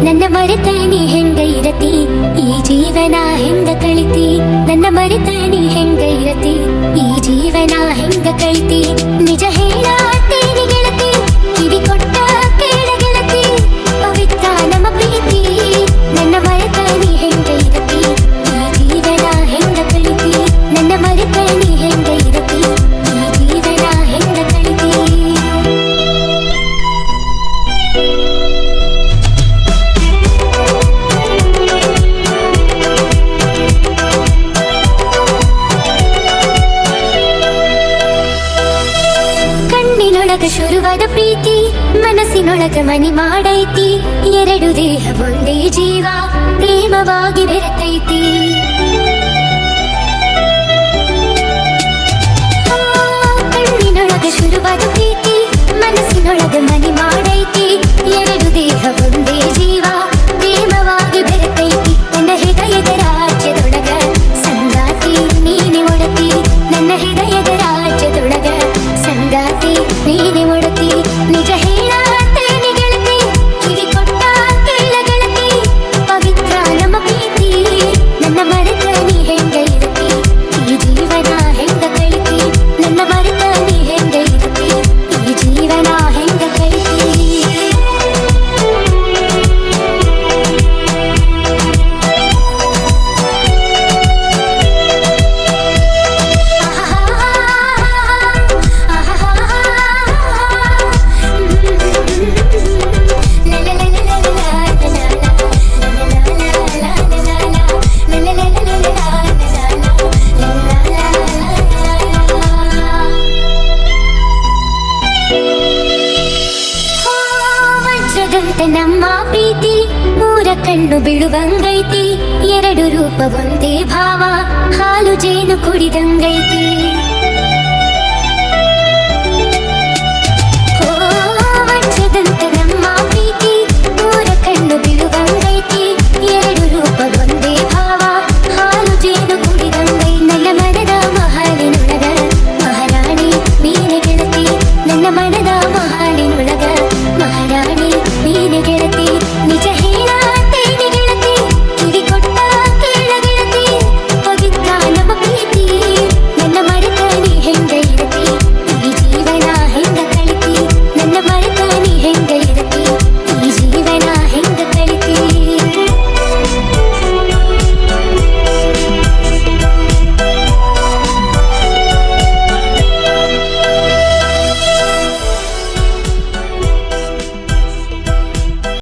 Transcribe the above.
ನನ್ನ ಮರೆತನಿ ಹೆಂಗ ಇರತಿ ಈ ಜೀವನ ಹೆಂಗ ಕಳಿತಿ ನನ್ನ ಮರೆತನಿ ಹೆಂಗ ಇರತಿ ಈ ಜೀವನ ಹೆಂಗ ಕಳಿತಿ ನಿಜ ಹೇಳತೇನಿ ಗೆಳತಿ ಕಿವಿ ಕೊಟ್ಟ ಕೇಳ ಗೆಳತಿ ಪವಿತ್ರ ನಮ್ಮ ಪ್ರೀತಿ ನನ್ನ ಮರೆತನಿ ಹೆಂಗ ಇರತಿ ಈ ಜೀವನ ಹೆಂಗ ಕಳಿತಿ ನನ್ನ ಮರೆತನಿ ಹೆಂಗ ಇರತಿ ಈ ಜೀವನ ಹೆಂಗ ಕಳಿತಿ ಕಣ್ಣಿನೊಳಗ ಶುರುವಾದ ಪ್ರೀತಿ ಮನಸ್ಸಿನೊಳಗ ಮನಿ ಮಾಡೈತಿ ಎರಡು ದೇಹ ಒಂದೇ ಜೀವ ಪ್ರೇಮವಾಗಿ ಬೆರೆತೈತಿ ಕಣ್ಣಿನೊಳಗ ಶುರುವಾದ ಪ್ರೀತಿ ಮನಸ್ಸಿನೊಳಗ ಮನಿ ಮಾಡೈತಿ ಎರಡು ದೇಹ ಒಂದೇ ಜೀವ ಪ್ರೇಮವಾಗಿ ಬೆರೆತೈತಿ ನನ್ನ ಹೃದಯದ ರಾಜ್ಯದೊಳಗ ಸಂಗಾತಿ ನೀನೆ ಒಡತಿ ನನ್ನ ಹೃದಯದ ರಾಜ್ಯದೊಳಗ ಸಂಗಾತಿ ನೀನೆ ಒಡತಿ ನಿಜ ಹೇಳತೇನೆ ಗೆಳತಿ ಕಿವಿ ಕೊಟ್ಟ ಕೇಳ ಗೆಳತಿ ಪವಿತ್ರ ನಮ್ಮ ಪ್ರೀತಿ ನನ್ನ ಮರೆತನಿ ಹೆಂಗ ಇರತಿ ಈ ಜೀವನ ಹೆಂಗ ಕಳಿತಿ ನನ್ನ ಮರೆತನಿ ಹೆಂಗ ಇರತಿ ಈ ಜೀವನ ಹೆಂಗ ಕಳಿತಿ ವಜ್ರದಂತೆ ನಮ್ಮ ಪ್ರೀತಿ ಮೂರ ಕಣ್ಣು ಬೀಳುವಂಗೈತಿ ಎರಡು ರೂಪ ಒಂದೇ ಭಾವ ಹಾಲು ಜೇನು ಕುಡಿದಂಗೈತಿ